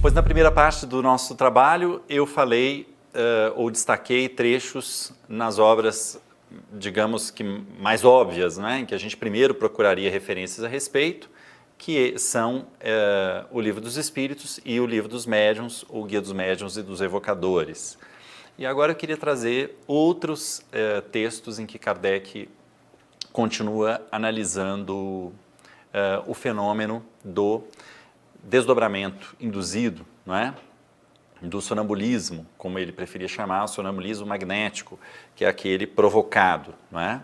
Pois na primeira parte do nosso trabalho eu falei ou destaquei trechos nas obras, digamos que mais óbvias, né, em que a gente primeiro procuraria referências a respeito, que são o Livro dos Espíritos e o Livro dos Médiuns, o Guia dos Médiuns e dos Evocadores. E agora eu queria trazer outros textos em que Kardec continua analisando o fenômeno do desdobramento induzido, não é? Do sonambulismo, como ele preferia chamar, o sonambulismo magnético, que é aquele provocado, não é?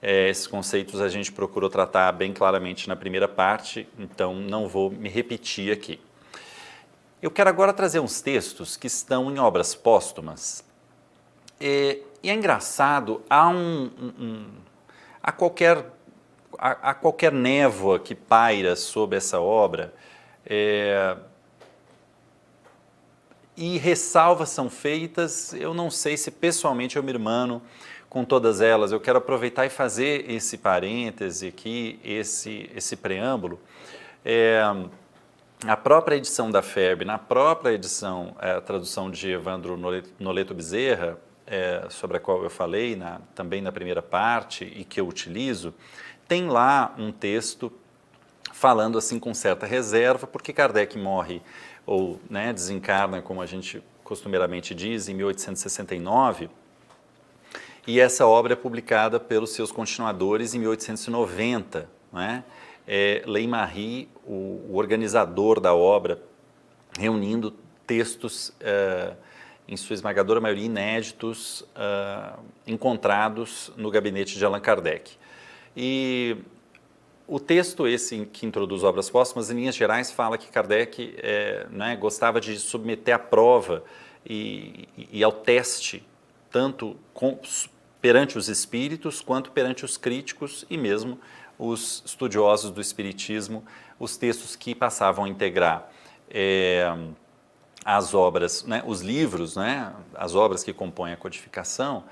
Esses conceitos a gente procurou tratar bem claramente na primeira parte, então não vou me repetir aqui. Eu quero agora trazer uns textos que estão em obras póstumas. E é engraçado, há qualquer névoa que paira sobre essa obra, e ressalvas são feitas, eu não sei se pessoalmente eu me irmano com todas elas. Eu quero aproveitar e fazer esse parêntese aqui, esse preâmbulo. A própria edição da FEB, na própria edição, a tradução de Evandro Noleto Bezerra, sobre a qual eu falei também na primeira parte e que eu utilizo, tem lá um texto falando assim com certa reserva, porque Kardec morre ou desencarna, como a gente costumeiramente diz, em 1869, e essa obra é publicada pelos seus continuadores em 1890, né? Leymarie, o organizador da obra, reunindo textos, em sua esmagadora maioria inéditos, encontrados no gabinete de Allan Kardec. E o texto esse que introduz obras póstumas, em linhas gerais, fala que Kardec gostava de submeter à prova e ao teste, tanto perante os espíritos, quanto perante os críticos e mesmo os estudiosos do espiritismo, os textos que passavam a integrar as obras, os livros, as obras que compõem a codificação.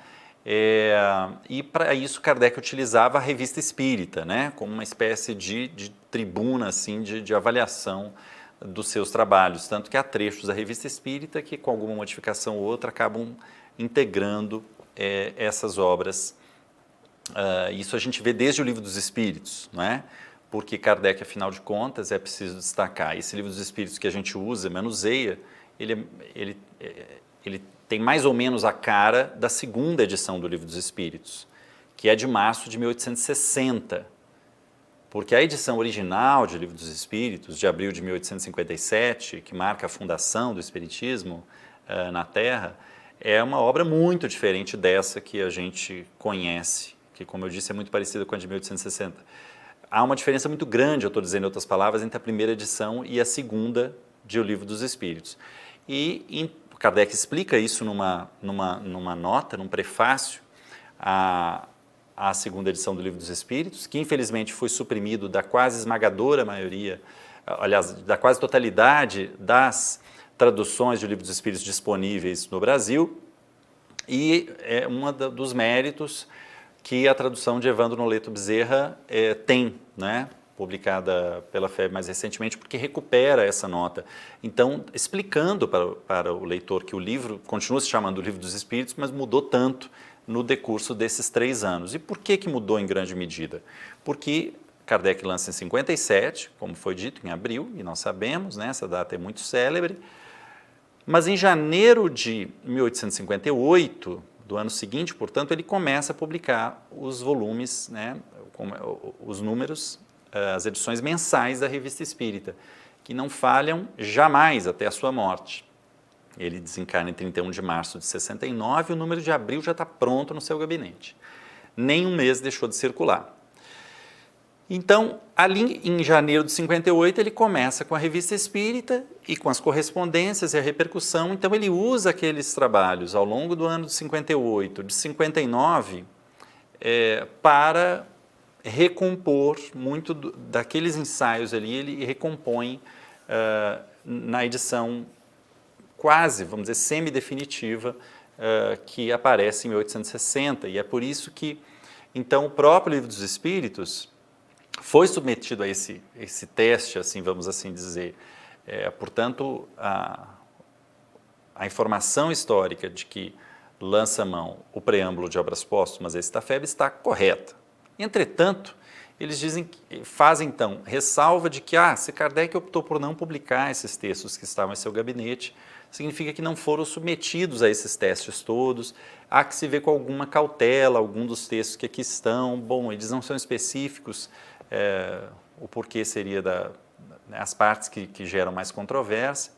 E para isso Kardec utilizava a Revista Espírita, como uma espécie de tribuna assim, de avaliação dos seus trabalhos, tanto que há trechos da Revista Espírita que com alguma modificação ou outra acabam integrando essas obras. Isso a gente vê desde o Livro dos Espíritos, porque Kardec, afinal de contas, é preciso destacar, esse Livro dos Espíritos que a gente usa, manuseia, ele tem mais ou menos a cara da segunda edição do Livro dos Espíritos, que é de março de 1860, porque a edição original de Livro dos Espíritos, de abril de 1857, que marca a fundação do Espiritismo na Terra, é uma obra muito diferente dessa que a gente conhece, que, como eu disse, é muito parecida com a de 1860. Há uma diferença muito grande, eu estou dizendo em outras palavras, entre a primeira edição e a segunda de O Livro dos Espíritos. E Kardec explica isso numa nota, num prefácio à segunda edição do Livro dos Espíritos, que infelizmente foi suprimido da quase esmagadora maioria, aliás, da quase totalidade das traduções do Livro dos Espíritos disponíveis no Brasil, e é um dos méritos que a tradução de Evandro Noleto Bezerra tem, publicada pela FEB mais recentemente, porque recupera essa nota. Então, explicando para o leitor que o livro continua se chamando o Livro dos Espíritos, mas mudou tanto no decurso desses 3 anos. E por que mudou em grande medida? Porque Kardec lança em 57, como foi dito, em abril, e nós sabemos, essa data é muito célebre, mas em janeiro de 1858, do ano seguinte, portanto, ele começa a publicar os volumes, os números, as edições mensais da Revista Espírita, que não falham jamais até a sua morte. Ele desencarna em 31 de março de 69 e o número de abril já está pronto no seu gabinete. Nem um mês deixou de circular. Então, ali em janeiro de 58, ele começa com a Revista Espírita e com as correspondências e a repercussão. Então, ele usa aqueles trabalhos ao longo do ano de 58, de 59, para recompor muito daqueles ensaios ali, ele recompõe na edição quase, vamos dizer, semi-definitiva, que aparece em 1860. E é por isso que, então, o próprio Livro dos Espíritos foi submetido a esse teste, assim, vamos assim dizer, Portanto, a informação histórica de que lança mão o preâmbulo de Obras Póstumas, esse da FEB, está correta. Entretanto, eles fazem então ressalva de que se Kardec optou por não publicar esses textos que estavam em seu gabinete, significa que não foram submetidos a esses testes todos, há que se ver com alguma cautela algum dos textos que aqui estão. Bom, eles não são específicos, o porquê seria as partes que geram mais controvérsia.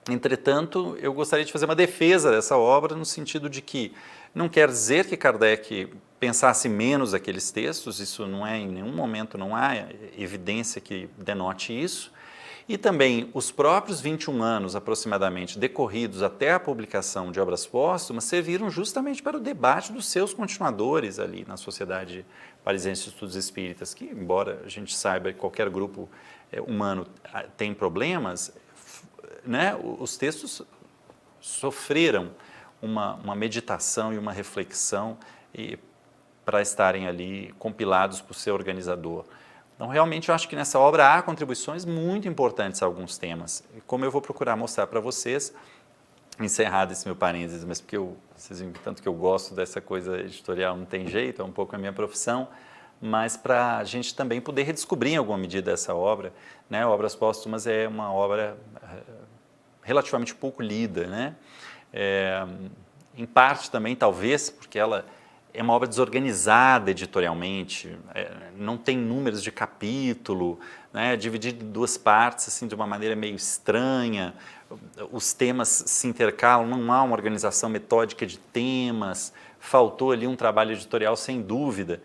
Entretanto, eu gostaria de fazer uma defesa dessa obra no sentido de que não quer dizer que Kardec pensasse menos aqueles textos, isso não é, em nenhum momento não há evidência que denote isso, e também os próprios 21 anos aproximadamente decorridos até a publicação de Obras Póstumas serviram justamente para o debate dos seus continuadores ali na Sociedade Parisiense de Estudos Espíritas, que embora a gente saiba que qualquer grupo humano tem problemas, né, os textos sofreram uma meditação e uma reflexão para estarem ali compilados por seu organizador. Então, realmente, eu acho que nessa obra há contribuições muito importantes a alguns temas. E como eu vou procurar mostrar para vocês, encerrado esse meu parênteses, mas porque vocês viram tanto que eu gosto dessa coisa editorial, não tem jeito, é um pouco a minha profissão, mas para a gente também poder redescobrir em alguma medida essa obra, né? Obras Póstumas é uma obra relativamente pouco lida, né? Em parte também, talvez, porque ela é uma obra desorganizada editorialmente, não tem números de capítulo, né? Dividido em duas partes, assim, de uma maneira meio estranha, os temas se intercalam, não há uma organização metódica de temas, faltou ali um trabalho editorial sem dúvida,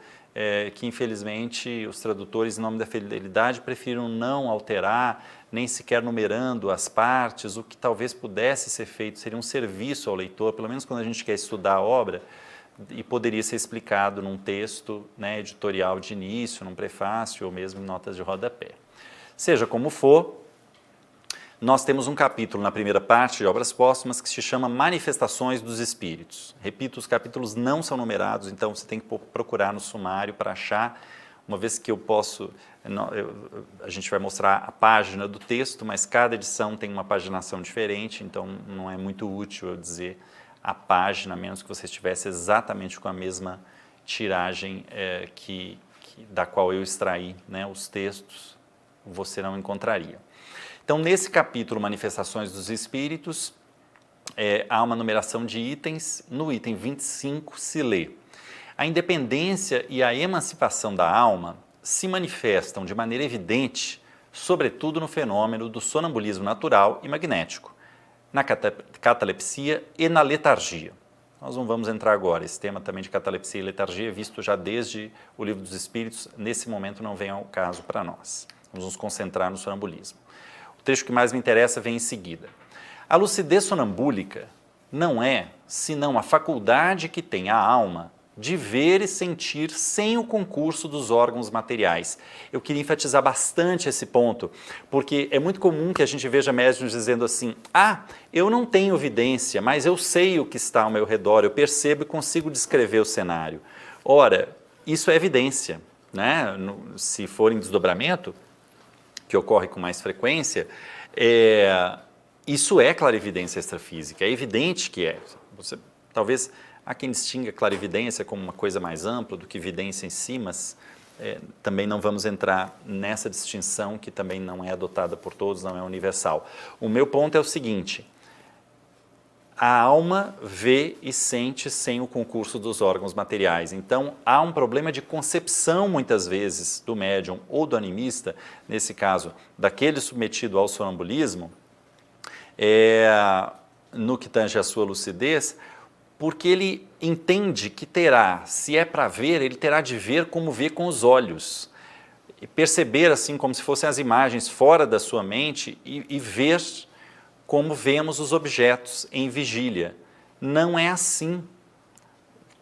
que infelizmente os tradutores, em nome da fidelidade, preferiram não alterar, nem sequer numerando as partes. O que talvez pudesse ser feito seria um serviço ao leitor, pelo menos quando a gente quer estudar a obra, e poderia ser explicado num texto, né, editorial de início, num prefácio ou mesmo em notas de rodapé. Seja como for, nós temos um capítulo na primeira parte de Obras Póstumas que se chama Manifestações dos Espíritos. Repito, os capítulos não são numerados, então você tem que procurar no sumário para achar, uma vez que a gente vai mostrar a página do texto, mas cada edição tem uma paginação diferente, então não é muito útil eu dizer a página, a menos que você estivesse exatamente com a mesma tiragem da qual eu extraí, né, os textos, você não encontraria. Então, nesse capítulo Manifestações dos Espíritos, há uma numeração de itens. No item 25 se lê: a independência e a emancipação da alma se manifestam de maneira evidente, sobretudo no fenômeno do sonambulismo natural e magnético, na catalepsia e na letargia. Nós não vamos entrar agora, esse tema também de catalepsia e letargia é visto já desde o Livro dos Espíritos, nesse momento não vem ao caso para nós. Vamos nos concentrar no sonambulismo. O trecho que mais me interessa vem em seguida. A lucidez sonambúlica não é senão a faculdade que tem a alma de ver e sentir sem o concurso dos órgãos materiais. Eu queria enfatizar bastante esse ponto, porque é muito comum que a gente veja médiuns dizendo assim: eu não tenho evidência, mas eu sei o que está ao meu redor, eu percebo e consigo descrever o cenário. Ora, isso é evidência, né? Se for em desdobramento, que ocorre com mais frequência, isso é clarividência extrafísica, é evidente que é. Talvez há quem distinga clarividência como uma coisa mais ampla do que vidência em si, mas também não vamos entrar nessa distinção que também não é adotada por todos, não é universal. O meu ponto é o seguinte: a alma vê e sente sem o concurso dos órgãos materiais. Então, há um problema de concepção, muitas vezes, do médium ou do animista, nesse caso, daquele submetido ao sonambulismo, no que tange a sua lucidez, porque ele entende que terá, se é para ver, ele terá de ver como vê com os olhos. E perceber, assim, como se fossem as imagens fora da sua mente e ver como vemos os objetos em vigília. Não é assim.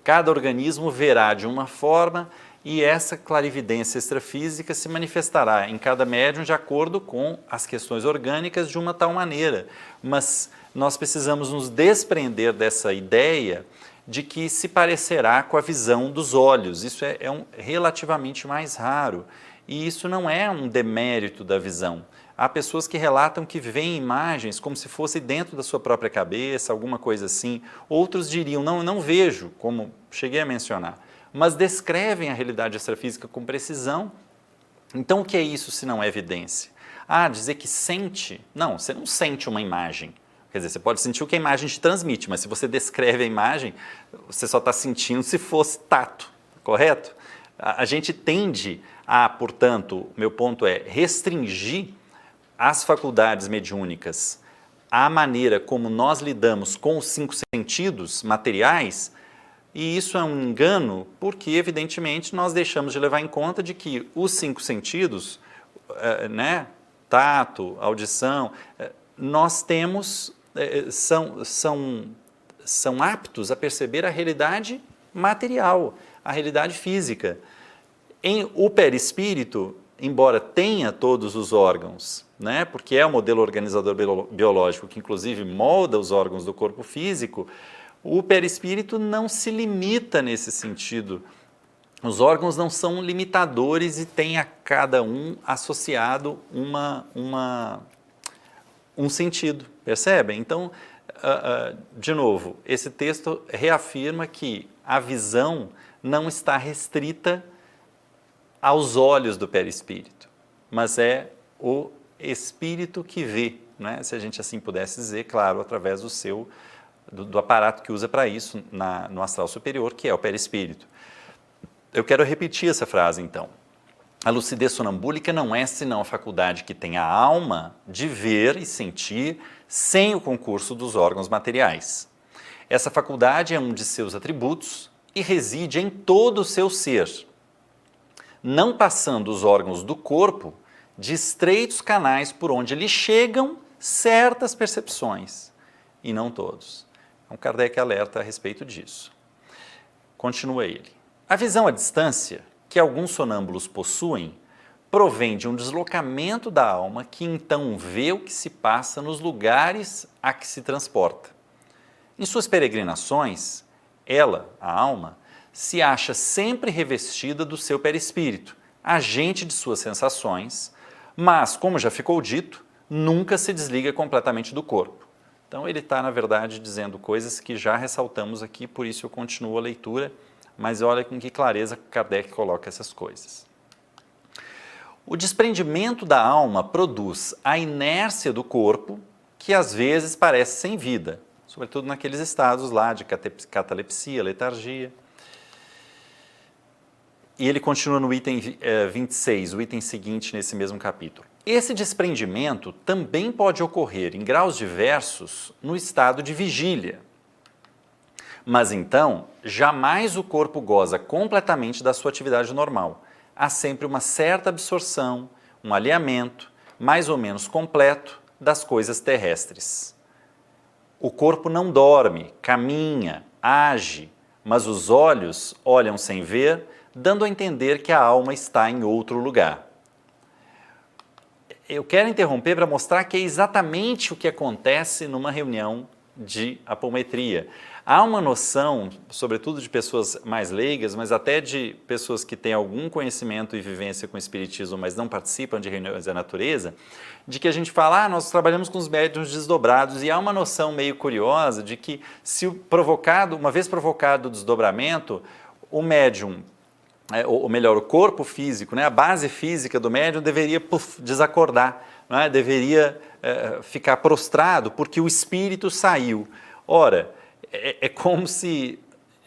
Cada organismo verá de uma forma e essa clarividência extrafísica se manifestará em cada médium de acordo com as questões orgânicas de uma tal maneira. Mas nós precisamos nos desprender dessa ideia de que se parecerá com a visão dos olhos. Isso relativamente mais raro. E isso não é um demérito da visão. Há pessoas que relatam que veem imagens como se fosse dentro da sua própria cabeça, alguma coisa assim. Outros diriam, não, eu não vejo, como cheguei a mencionar, mas descrevem a realidade extrafísica com precisão. Então, o que é isso se não é evidência? Ah, dizer que sente? Não, você não sente uma imagem. Quer dizer, você pode sentir o que a imagem te transmite, mas se você descreve a imagem, você só está sentindo se fosse tato, correto? A gente tende a, portanto, meu ponto é restringir as faculdades mediúnicas à maneira como nós lidamos com os 5 sentidos materiais, e isso é um engano porque, evidentemente, nós deixamos de levar em conta de que os 5 sentidos, né, tato, audição, nós temos, são aptos a perceber a realidade material, a realidade física. O perispírito, embora tenha todos os órgãos, né, porque é o modelo organizador biológico que inclusive molda os órgãos do corpo físico, o perispírito não se limita nesse sentido. Os órgãos não são limitadores e tem a cada um associado um sentido, percebem? Então, de novo, esse texto reafirma que a visão não está restrita aos olhos do perispírito, mas é o espírito que vê, né? Se a gente assim pudesse dizer, claro, através do aparato que usa para isso no astral superior, que é o perispírito. Eu quero repetir essa frase, então. A lucidez sonambúlica não é senão a faculdade que tem a alma de ver e sentir sem o concurso dos órgãos materiais. Essa faculdade é um de seus atributos e reside em todo o seu ser, não passando os órgãos do corpo de estreitos canais por onde lhe chegam certas percepções, e não todos. Então, Kardec alerta a respeito disso. Continua ele. A visão à distância, que alguns sonâmbulos possuem, provém de um deslocamento da alma que então vê o que se passa nos lugares a que se transporta. Em suas peregrinações, ela, a alma, se acha sempre revestida do seu perispírito, agente de suas sensações, mas, como já ficou dito, nunca se desliga completamente do corpo. Então ele está, na verdade, dizendo coisas que já ressaltamos aqui, por isso eu continuo a leitura, mas olha com que clareza Kardec coloca essas coisas. O desprendimento da alma produz a inércia do corpo, que às vezes parece sem vida, sobretudo naqueles estados lá de catalepsia, letargia. E ele continua no item 26, o item seguinte nesse mesmo capítulo. Esse desprendimento também pode ocorrer em graus diversos no estado de vigília. Mas então, jamais o corpo goza completamente da sua atividade normal. Há sempre uma certa absorção, um alinhamento, mais ou menos completo, das coisas terrestres. O corpo não dorme, caminha, age, mas os olhos olham sem ver, dando a entender que a alma está em outro lugar. Eu quero interromper para mostrar que é exatamente o que acontece numa reunião de apometria. Há uma noção, sobretudo de pessoas mais leigas, mas até de pessoas que têm algum conhecimento e vivência com o espiritismo, mas não participam de reuniões da natureza, de que a gente fala, nós trabalhamos com os médiuns desdobrados, e há uma noção meio curiosa de que se uma vez provocado o desdobramento, o médium, ou melhor, o corpo físico, né, a base física do médium deveria desacordar, né, deveria ficar prostrado porque o espírito saiu. Ora, é como se,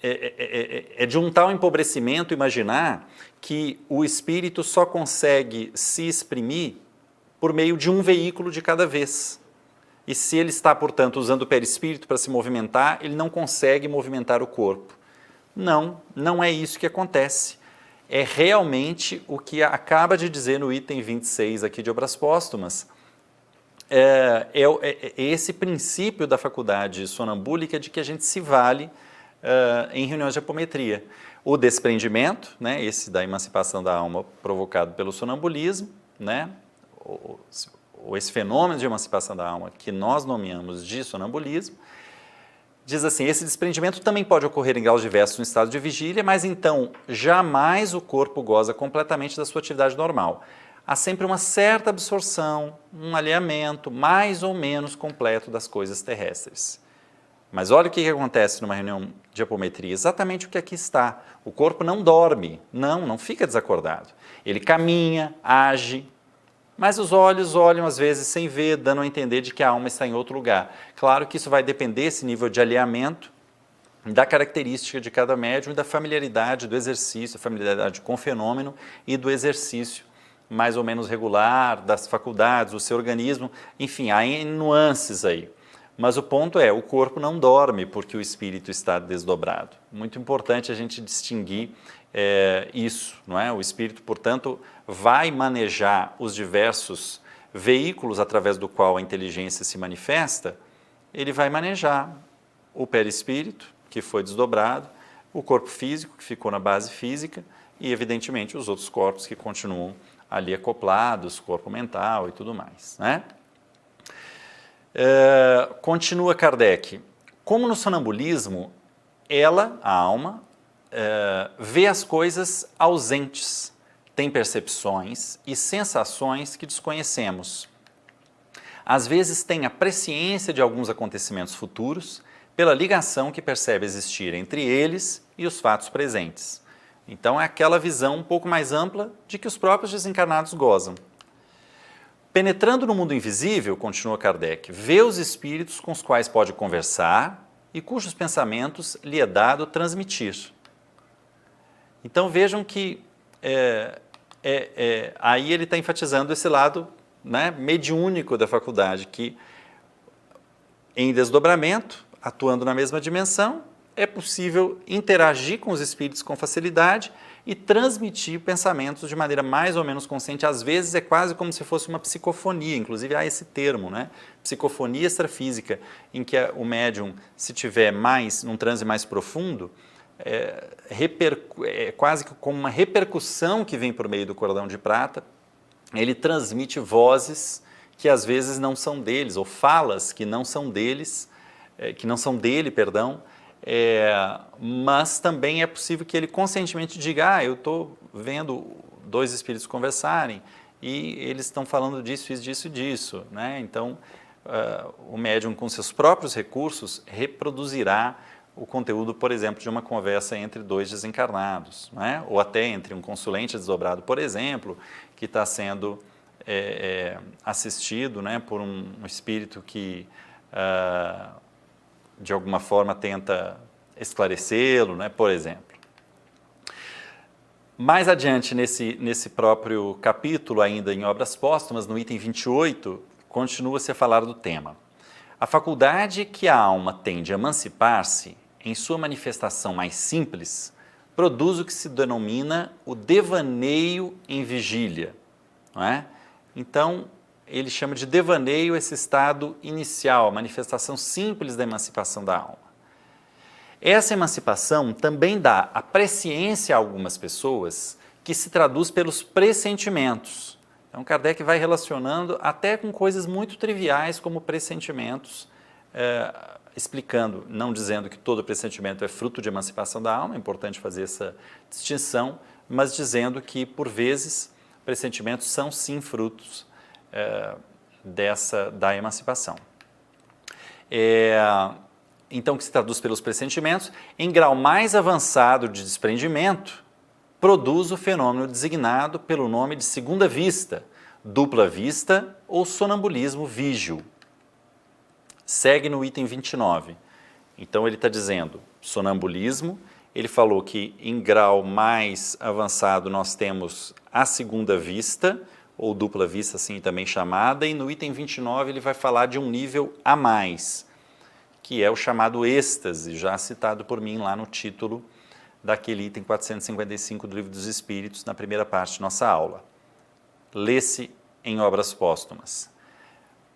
é de um tal empobrecimento imaginar que o espírito só consegue se exprimir por meio de um veículo de cada vez. E se ele está, portanto, usando o perispírito para se movimentar, ele não consegue movimentar o corpo. Não, não é isso que acontece. É realmente o que acaba de dizer no item 26 aqui de Obras Póstumas. Esse princípio da faculdade sonambúlica de que a gente se vale em reuniões de apometria. O desprendimento, né, esse da emancipação da alma provocado pelo sonambulismo, né, esse fenômeno de emancipação da alma que nós nomeamos de sonambulismo, diz assim, esse desprendimento também pode ocorrer em graus diversos no estado de vigília, mas então jamais o corpo goza completamente da sua atividade normal. há sempre uma certa absorção, um alinhamento mais ou menos completo das coisas terrestres. Mas olha o que acontece numa reunião de apometria, exatamente o que aqui está. O corpo não dorme, não fica desacordado. Ele caminha, age, mas os olhos olham às vezes sem ver, dando a entender de que a alma está em outro lugar. Claro que isso vai depender desse nível de alinhamento, da característica de cada médium e da familiaridade do exercício, a familiaridade com o fenômeno e do exercício mais ou menos regular, das faculdades, do seu organismo, enfim, há nuances aí. Mas o ponto é, o corpo não dorme porque o espírito está desdobrado. Muito importante a gente distinguir isso, não é? O espírito, portanto, vai manejar os diversos veículos através do qual a inteligência se manifesta, ele vai manejar o perispírito, que foi desdobrado, o corpo físico, que ficou na base física, e, evidentemente, os outros corpos que continuam ali acoplados, corpo mental e tudo mais, né? Continua Kardec. Como no sonambulismo, a alma, vê as coisas ausentes, tem percepções e sensações que desconhecemos. Às vezes tem a presciência de alguns acontecimentos futuros, pela ligação que percebe existir entre eles e os fatos presentes. Então é aquela visão um pouco mais ampla de que os próprios desencarnados gozam. Penetrando no mundo invisível, continua Kardec, vê os espíritos com os quais pode conversar e cujos pensamentos lhe é dado transmitir. Então vejam que aí ele está enfatizando esse lado, né, mediúnico da faculdade, que em desdobramento, atuando na mesma dimensão, é possível interagir com os espíritos com facilidade e transmitir pensamentos de maneira mais ou menos consciente. Às vezes é quase como se fosse uma psicofonia, inclusive há esse termo, né? Psicofonia extrafísica, em que o médium, se tiver num transe mais profundo, é quase como uma repercussão que vem por meio do cordão de prata, ele transmite vozes que às vezes não são deles, ou falas que não são deles, que não são dele, perdão, mas também é possível que ele conscientemente diga, eu estou vendo dois espíritos conversarem e eles estão falando disso, disso, né? Então, o médium com seus próprios recursos reproduzirá o conteúdo, por exemplo, de uma conversa entre dois desencarnados, né? Ou até entre um consulente desdobrado, por exemplo, que está sendo assistido, né, por um espírito que de alguma forma tenta esclarecê-lo, né, por exemplo. Mais adiante, nesse próprio capítulo, ainda em Obras Póstumas, no item 28, continua-se a falar do tema. A faculdade que a alma tem de emancipar-se, em sua manifestação mais simples, produz o que se denomina o devaneio em vigília, não é? Então, ele chama de devaneio esse estado inicial, a manifestação simples da emancipação da alma. Essa emancipação também dá a presciência a algumas pessoas que se traduz pelos pressentimentos. Então, Kardec vai relacionando até com coisas muito triviais como pressentimentos, explicando, não dizendo que todo pressentimento é fruto de emancipação da alma, é importante fazer essa distinção, mas dizendo que, por vezes, pressentimentos são sim frutos da emancipação. Então, que se traduz pelos pressentimentos, em grau mais avançado de desprendimento, produz o fenômeno designado pelo nome de segunda vista, dupla vista ou sonambulismo vígio. Segue no item 29. Então, ele está dizendo sonambulismo, ele falou que em grau mais avançado nós temos a segunda vista, ou dupla vista, assim também chamada, e no item 29 ele vai falar de um nível a mais, que é o chamado êxtase, já citado por mim lá no título daquele item 455 do Livro dos Espíritos, na primeira parte de nossa aula. Lê-se em Obras Póstumas.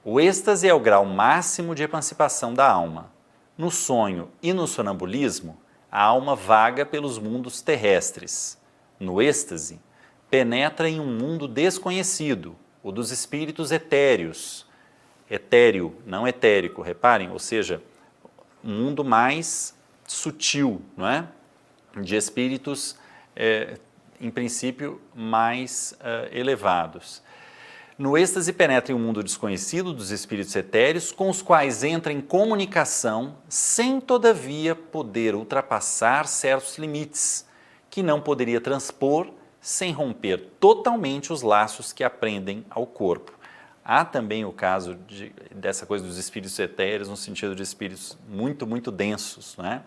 O êxtase é o grau máximo de emancipação da alma. No sonho e no sonambulismo, a alma vaga pelos mundos terrestres. No êxtase, penetra em um mundo desconhecido, o dos espíritos etéreos. Etéreo, não etérico, reparem, ou seja, um mundo mais sutil, não é? De espíritos em princípio, mais elevados. No êxtase penetra em um mundo desconhecido dos espíritos etéreos, com os quais entra em comunicação, sem todavia poder ultrapassar certos limites, que não poderia transpor sem romper totalmente os laços que aprendem ao corpo. Há também o caso dessa coisa dos espíritos etéreos, no sentido de espíritos muito, muito densos, né?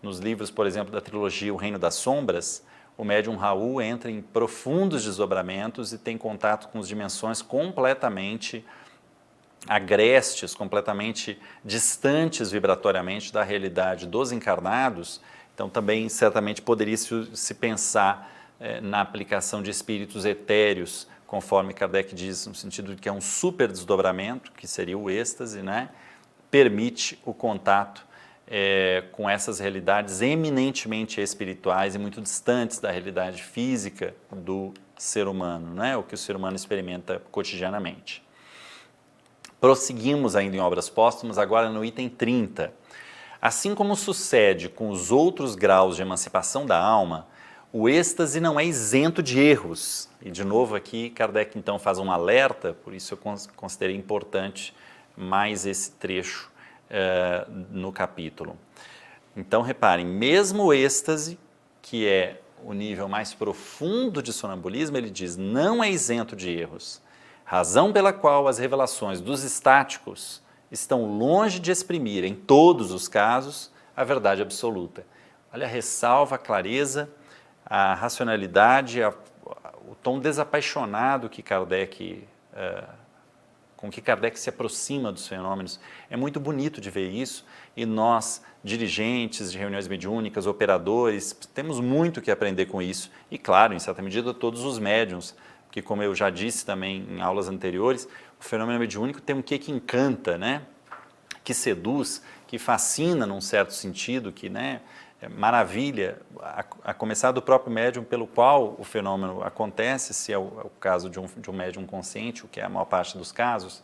Nos livros, por exemplo, da trilogia O Reino das Sombras, o médium Raul entra em profundos desdobramentos e tem contato com as dimensões completamente agrestes, completamente distantes vibratoriamente da realidade dos encarnados. Então também certamente poderia se pensar na aplicação de espíritos etéreos, conforme Kardec diz, no sentido de que é um super desdobramento, que seria o êxtase, né? Permite o contato com essas realidades eminentemente espirituais e muito distantes da realidade física do ser humano, né? O que o ser humano experimenta cotidianamente. Prosseguimos ainda em Obras Póstumas, agora no item 30. Assim como sucede com os outros graus de emancipação da alma, o êxtase não é isento de erros. E de novo aqui Kardec então faz um alerta, por isso eu considerei importante mais esse trecho no capítulo. Então reparem, mesmo o êxtase, que é o nível mais profundo de sonambulismo, ele diz, não é isento de erros, razão pela qual as revelações dos estáticos estão longe de exprimir, em todos os casos, a verdade absoluta. Olha a ressalva, a clareza, a racionalidade, o tom desapaixonado que com que Kardec se aproxima dos fenômenos. É muito bonito de ver isso e nós, dirigentes de reuniões mediúnicas, operadores, temos muito que aprender com isso. E claro, em certa medida, todos os médiuns, que como eu já disse também em aulas anteriores, o fenômeno mediúnico tem um quê que encanta, né? Que seduz, que fascina num certo sentido, que maravilha, a começar do próprio médium pelo qual o fenômeno acontece, se é o caso de um médium consciente, o que é a maior parte dos casos.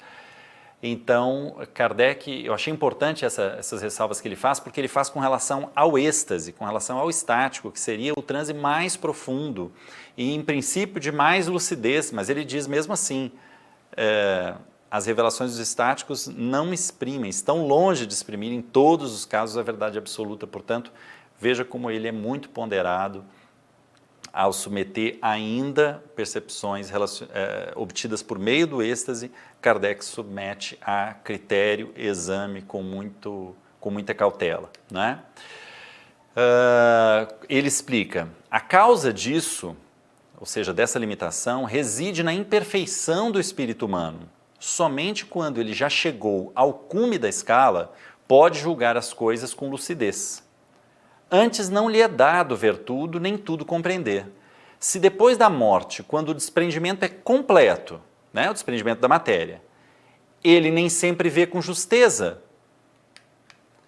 Então, Kardec, eu achei importante essas ressalvas que ele faz, porque ele faz com relação ao êxtase, com relação ao estático, que seria o transe mais profundo e, em princípio, de mais lucidez, mas ele diz mesmo assim, as revelações dos estáticos não exprimem, estão longe de exprimir em todos os casos a verdade absoluta, portanto, veja como ele é muito ponderado ao submeter ainda percepções obtidas por meio do êxtase, Kardec submete a critério, exame com muita cautela, né? Ele explica, a causa disso, ou seja, dessa limitação, reside na imperfeição do espírito humano. Somente quando ele já chegou ao cume da escala, pode julgar as coisas com lucidez. Antes não lhe é dado ver tudo, nem tudo compreender. Se depois da morte, quando o desprendimento é completo, né, o desprendimento da matéria, ele nem sempre vê com justeza.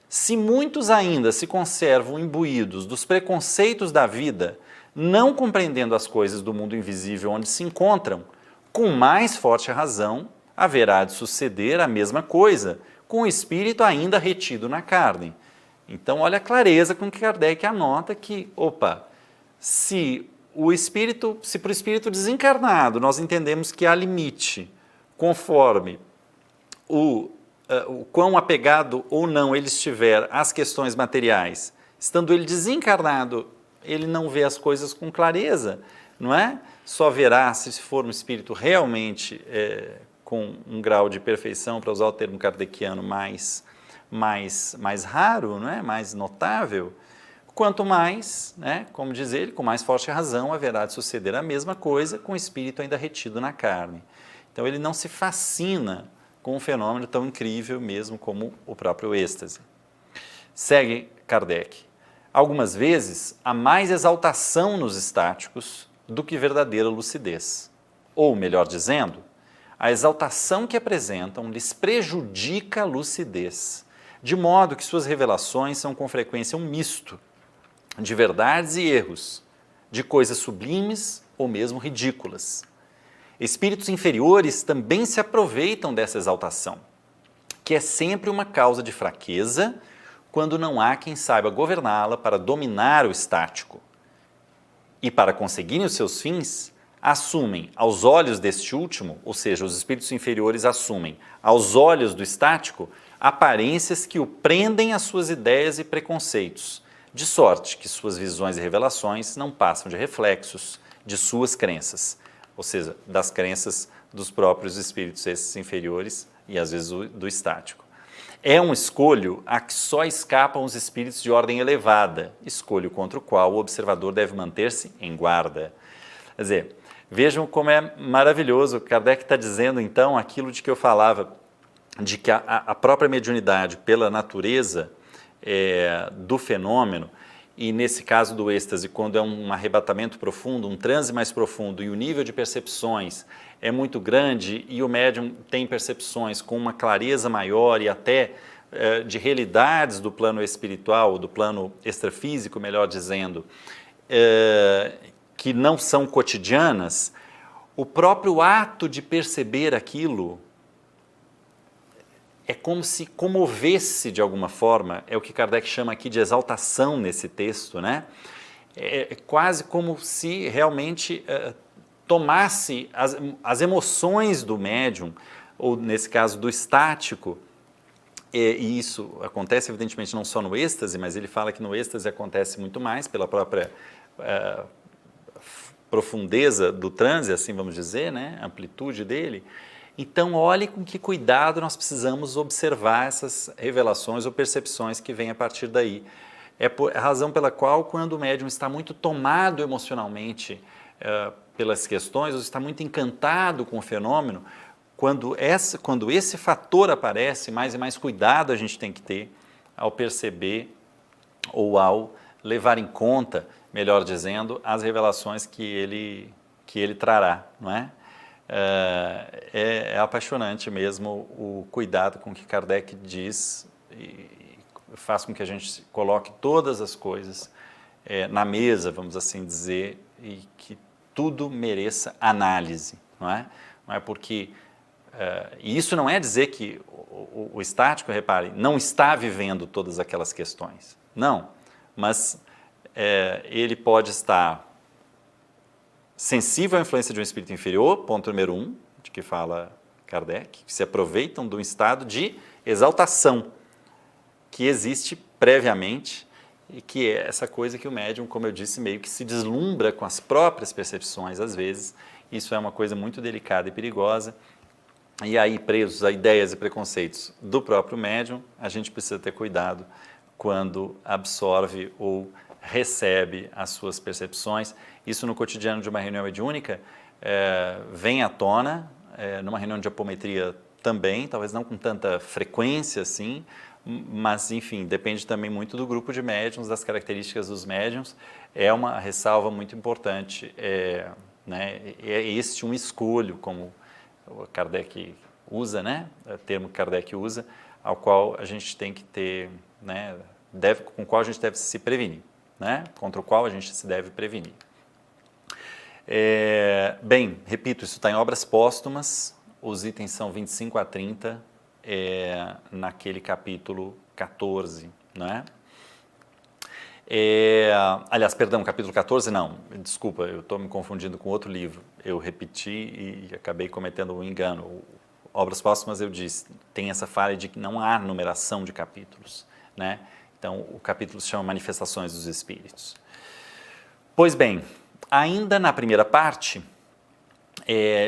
Se muitos ainda se conservam imbuídos dos preconceitos da vida, não compreendendo as coisas do mundo invisível onde se encontram, com mais forte razão, haverá de suceder a mesma coisa, com o espírito ainda retido na carne. Então, olha a clareza com que Kardec anota que, se para o espírito desencarnado nós entendemos que há limite, conforme o quão apegado ou não ele estiver às questões materiais, estando ele desencarnado, ele não vê as coisas com clareza, não é? Só verá se for um espírito realmente com um grau de perfeição, para usar o termo kardeciano, mais raro, não é? Mais notável, quanto mais, né, como diz ele, com mais forte razão haverá de suceder a mesma coisa com o espírito ainda retido na carne. Então ele não se fascina com um fenômeno tão incrível mesmo como o próprio êxtase. Segue Kardec. Algumas vezes há mais exaltação nos estáticos do que verdadeira lucidez. Ou, melhor dizendo, a exaltação que apresentam lhes prejudica a lucidez, de modo que suas revelações são com frequência um misto de verdades e erros, de coisas sublimes ou mesmo ridículas. Espíritos inferiores também se aproveitam dessa exaltação, que é sempre uma causa de fraqueza quando não há quem saiba governá-la para dominar o estático. e para conseguirem os seus fins, assumem aos olhos deste último, ou seja, os espíritos inferiores assumem aos olhos do estático, aparências que o prendem às suas ideias e preconceitos, de sorte que suas visões e revelações não passam de reflexos de suas crenças, ou seja, das crenças dos próprios espíritos esses inferiores e às vezes do estático. É um escolho a que só escapam os espíritos de ordem elevada, escolho contra o qual o observador deve manter-se em guarda. Quer dizer, vejam como é maravilhoso. Kardec está dizendo, então, aquilo de que eu falava, de que a própria mediunidade, pela natureza do fenômeno, e nesse caso do êxtase, quando é um arrebatamento profundo, um transe mais profundo, e o nível de percepções é muito grande, e o médium tem percepções com uma clareza maior e até de realidades do plano espiritual, do plano extrafísico, melhor dizendo, que não são cotidianas, o próprio ato de perceber aquilo é como se comovesse de alguma forma, é o que Kardec chama aqui de exaltação nesse texto, né? É quase como se realmente tomasse as emoções do médium, ou nesse caso do estático, e isso acontece evidentemente não só no êxtase, mas ele fala que no êxtase acontece muito mais pela própria profundeza do transe, assim vamos dizer, né? A amplitude dele. Então, olhe com que cuidado nós precisamos observar essas revelações ou percepções que vêm a partir daí. É a razão pela qual, quando o médium está muito tomado emocionalmente pelas questões, ou está muito encantado com o fenômeno, quando esse fator aparece, mais e mais cuidado a gente tem que ter ao perceber ou ao levar em conta, melhor dizendo, as revelações que ele trará, não é? É apaixonante mesmo o cuidado com que Kardec diz e faz com que a gente coloque todas as coisas na mesa, vamos assim dizer, e que tudo mereça análise, não é? Não é porque... e isso não é dizer que o estático, repare, não está vivendo todas aquelas questões. Não, mas ele pode estar sensível à influência de um espírito inferior, ponto número 1, de que fala Kardec, que se aproveitam de um estado de exaltação que existe previamente e que é essa coisa que o médium, como eu disse, meio que se deslumbra com as próprias percepções, às vezes. Isso é uma coisa muito delicada e perigosa. E aí, presos a ideias e preconceitos do próprio médium, a gente precisa ter cuidado quando absorve ou recebe as suas percepções. Isso no cotidiano de uma reunião mediúnica vem à tona, numa reunião de apometria também, talvez não com tanta frequência assim, mas enfim, depende também muito do grupo de médiuns, das características dos médiuns. É uma ressalva muito importante, né? É este um escolho, como o Kardec usa, né? O termo que Kardec usa, ao qual a gente tem que ter, né? Com o qual a gente deve se prevenir, né? Contra o qual a gente se deve prevenir. Bem, repito, isso está em Obras Póstumas, os itens são 25 a 30, naquele capítulo 14, né? Aliás, perdão, capítulo 14 não, desculpa, eu estou me confundindo com outro livro, eu repeti e acabei cometendo um engano. Obras Póstumas, eu disse, tem essa falha de que não há numeração de capítulos, né? Então, o capítulo se chama Manifestações dos Espíritos. Pois bem, ainda na primeira parte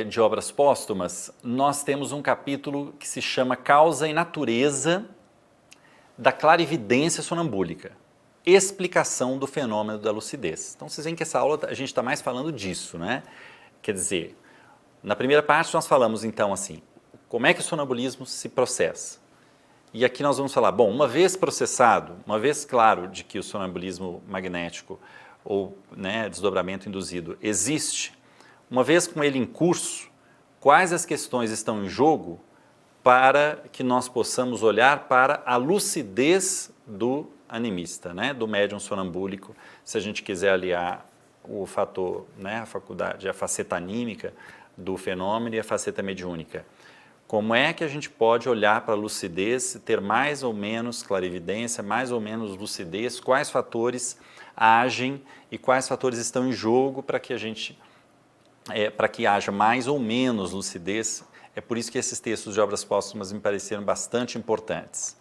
de Obras Póstumas, nós temos um capítulo que se chama Causa e Natureza da Clarividência Sonambúlica, explicação do fenômeno da lucidez. Então, vocês veem que essa aula a gente está mais falando disso, né? Quer dizer, na primeira parte nós falamos então assim, como é que o sonambulismo se processa? E aqui nós vamos falar, bom, uma vez processado, uma vez claro de que o sonambulismo magnético ou, né, desdobramento induzido existe, uma vez com ele em curso, quais as questões estão em jogo para que nós possamos olhar para a lucidez do animista, né, do médium sonambúlico, se a gente quiser aliar o fator, né, a faceta anímica do fenômeno e a faceta mediúnica. Como é que a gente pode olhar para a lucidez, ter mais ou menos clarividência, mais ou menos lucidez, quais fatores agem e quais fatores estão em jogo para que a gente, para que haja mais ou menos lucidez. É por isso que esses textos de obras póstumas me pareceram bastante importantes.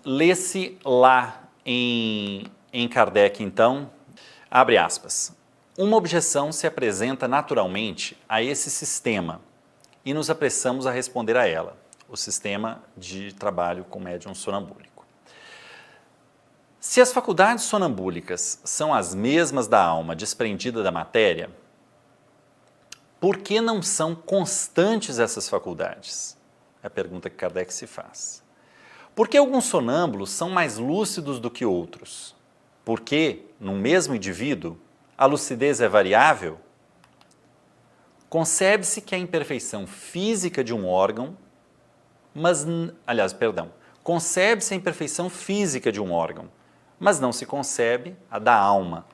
Lê-se lá em Kardec, então, abre aspas, uma objeção se apresenta naturalmente a esse sistema e nos apressamos a responder a ela, o sistema de trabalho com médium sonambúlico. Se as faculdades sonambúlicas são as mesmas da alma desprendida da matéria, por que não são constantes essas faculdades? É a pergunta que Kardec se faz. Por que alguns sonâmbulos são mais lúcidos do que outros? Por que, no mesmo indivíduo, a lucidez é variável? Concebe-se que a imperfeição física de um órgão, concebe-se a imperfeição física de um órgão, mas não se concebe a da alma.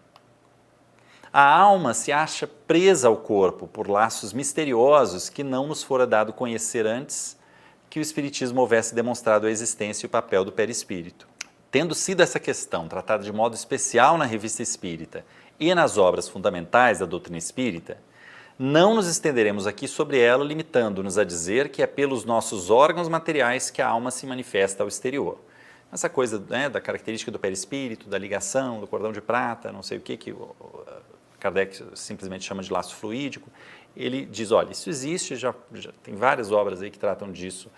A alma se acha presa ao corpo por laços misteriosos que não nos fora dado conhecer antes que o Espiritismo houvesse demonstrado a existência e o papel do perispírito. Tendo sido essa questão tratada de modo especial na Revista Espírita e nas obras fundamentais da doutrina espírita, não nos estenderemos aqui sobre ela, limitando-nos a dizer que é pelos nossos órgãos materiais que a alma se manifesta ao exterior. Essa coisa, né, da característica do perispírito, da ligação, do cordão de prata, não sei o que o Kardec simplesmente chama de laço fluídico, ele diz, olha, isso existe, já tem várias obras aí que tratam disso,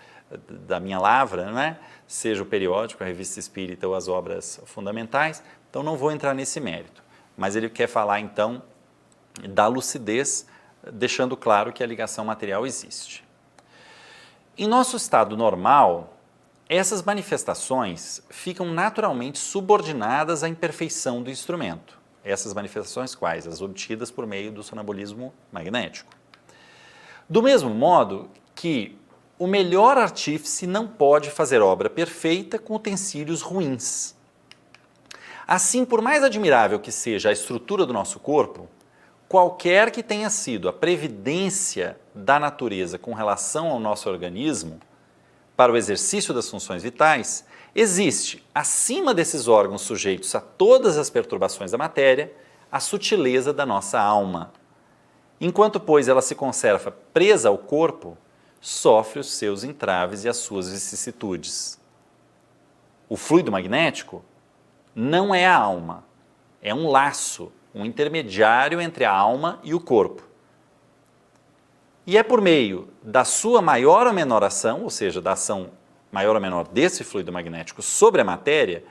da minha lavra, né? Seja o periódico, a Revista Espírita ou as obras fundamentais, então não vou entrar nesse mérito. Mas ele quer falar, então, da lucidez, deixando claro que a ligação material existe. Em nosso estado normal, essas manifestações ficam naturalmente subordinadas à imperfeição do instrumento. Essas manifestações quais? As obtidas por meio do sonambulismo magnético. Do mesmo modo que o melhor artífice não pode fazer obra perfeita com utensílios ruins. Assim, por mais admirável que seja a estrutura do nosso corpo, qualquer que tenha sido a previdência da natureza com relação ao nosso organismo, para o exercício das funções vitais, existe, acima desses órgãos sujeitos a todas as perturbações da matéria, a sutileza da nossa alma. Enquanto, pois, ela se conserva presa ao corpo, sofre os seus entraves e as suas vicissitudes. O fluido magnético não é a alma, é um laço, um intermediário entre a alma e o corpo. E é por meio da sua maior ou menor ação, ou seja, da ação maior ou menor desse fluido magnético sobre a matéria,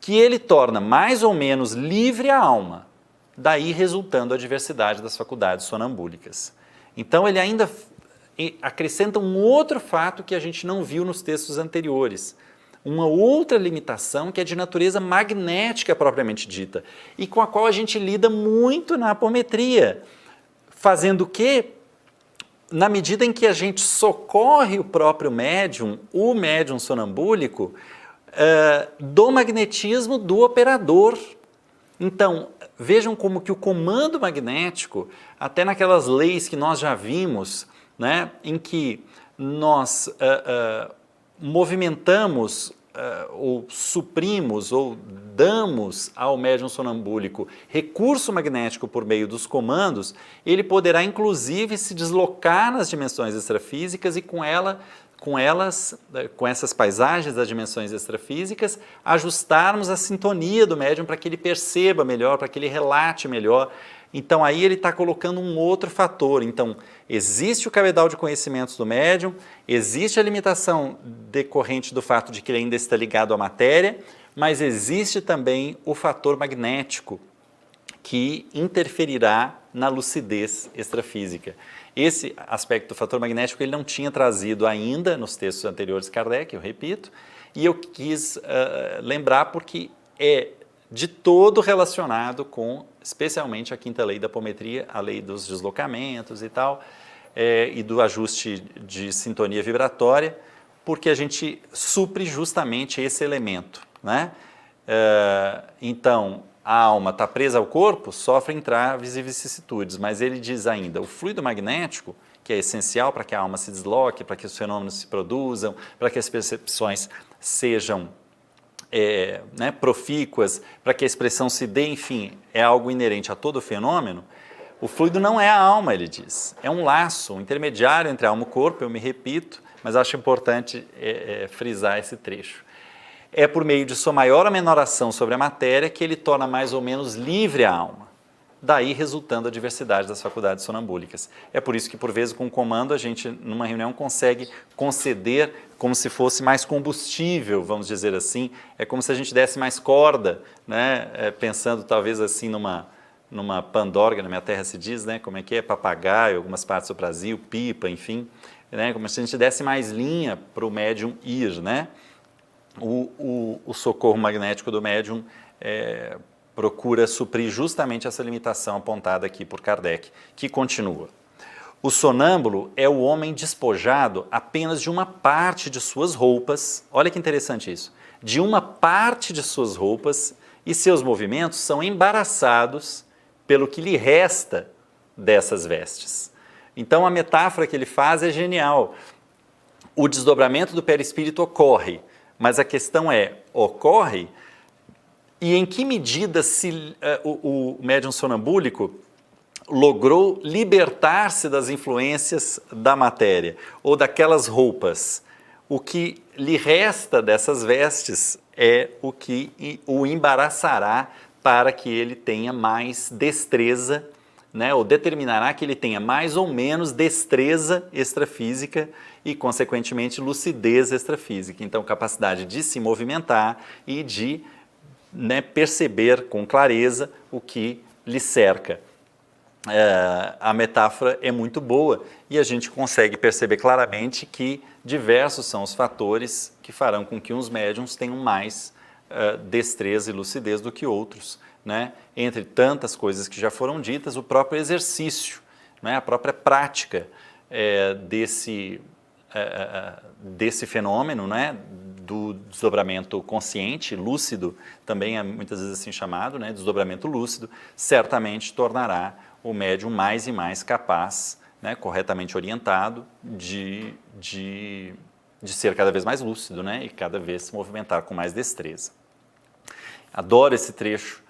que ele torna mais ou menos livre a alma, daí resultando a diversidade das faculdades sonambúlicas. Então ele ainda acrescenta um outro fato que a gente não viu nos textos anteriores, uma outra limitação que é de natureza magnética propriamente dita, e com a qual a gente lida muito na apometria, fazendo o quê? Na medida em que a gente socorre o próprio médium, o médium sonambúlico, do magnetismo do operador. Então, vejam como que o comando magnético, até naquelas leis que nós já vimos, né, em que nós movimentamos ou suprimos ou damos ao médium sonambúlico recurso magnético por meio dos comandos, ele poderá inclusive se deslocar nas dimensões extrafísicas e com essas paisagens das dimensões extrafísicas, ajustarmos a sintonia do médium para que ele perceba melhor, para que ele relate melhor. Então aí ele está colocando um outro fator. Então existe o cabedal de conhecimentos do médium, existe a limitação decorrente do fato de que ele ainda está ligado à matéria, mas existe também o fator magnético que interferirá na lucidez extrafísica. Esse aspecto do fator magnético ele não tinha trazido ainda nos textos anteriores de Kardec, eu repito, e eu quis lembrar porque é de todo relacionado com, especialmente, a quinta lei da apometria, a lei dos deslocamentos e tal, e do ajuste de sintonia vibratória, porque a gente supre justamente esse elemento, né? Então, a alma está presa ao corpo, sofre entraves e vicissitudes, mas ele diz ainda, o fluido magnético, que é essencial para que a alma se desloque, para que os fenômenos se produzam, para que as percepções sejam profícuas, para que a expressão se dê, enfim, é algo inerente a todo fenômeno. O fluido não é a alma, ele diz, é um laço, um intermediário entre a alma e o corpo, eu me repito, mas acho importante frisar esse trecho. É por meio de sua maior ou menor ação sobre a matéria que ele torna mais ou menos livre a alma, daí resultando a diversidade das faculdades sonambúlicas. É por isso que, por vezes, com o comando, a gente, numa reunião, consegue conceder como se fosse mais combustível, vamos dizer assim, é como se a gente desse mais corda, né? Pensando talvez assim numa pandorga, na minha terra se diz, né? Como é que é? Papagaio, algumas partes do Brasil, pipa, enfim, né? Como se a gente desse mais linha para o médium ir, né? O socorro magnético do médium procura suprir justamente essa limitação apontada aqui por Kardec, que continua. O sonâmbulo é o homem despojado apenas de uma parte de suas roupas, olha que interessante isso, de uma parte de suas roupas, e seus movimentos são embaraçados pelo que lhe resta dessas vestes. Então a metáfora que ele faz é genial. O desdobramento do perispírito ocorre, mas a questão ocorre e em que medida o médium sonambúlico logrou libertar-se das influências da matéria ou daquelas roupas. O que lhe resta dessas vestes é o que o embaraçará para que ele tenha mais destreza, né, ou determinará que ele tenha mais ou menos destreza extrafísica e, consequentemente, lucidez extrafísica. Então, capacidade de se movimentar e de perceber com clareza o que lhe cerca. A metáfora é muito boa e a gente consegue perceber claramente que diversos são os fatores que farão com que uns médiums tenham mais destreza e lucidez do que outros, né? Entre tantas coisas que já foram ditas, o próprio exercício, né? A própria prática desse fenômeno, né? Do desdobramento consciente, lúcido, também é muitas vezes assim chamado, né? Desdobramento lúcido, certamente tornará o médium mais e mais capaz, né? Corretamente orientado, de ser cada vez mais lúcido, né? E cada vez se movimentar com mais destreza. Adoro esse trecho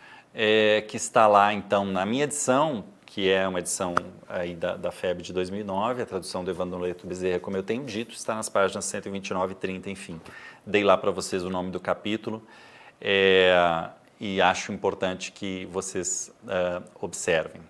que está lá, então, na minha edição, que é uma edição aí da FEB de 2009, a tradução do Evandro Leto Bezerra, como eu tenho dito, está nas páginas 129 e 30, enfim. Dei lá para vocês o nome do capítulo e acho importante que vocês observem.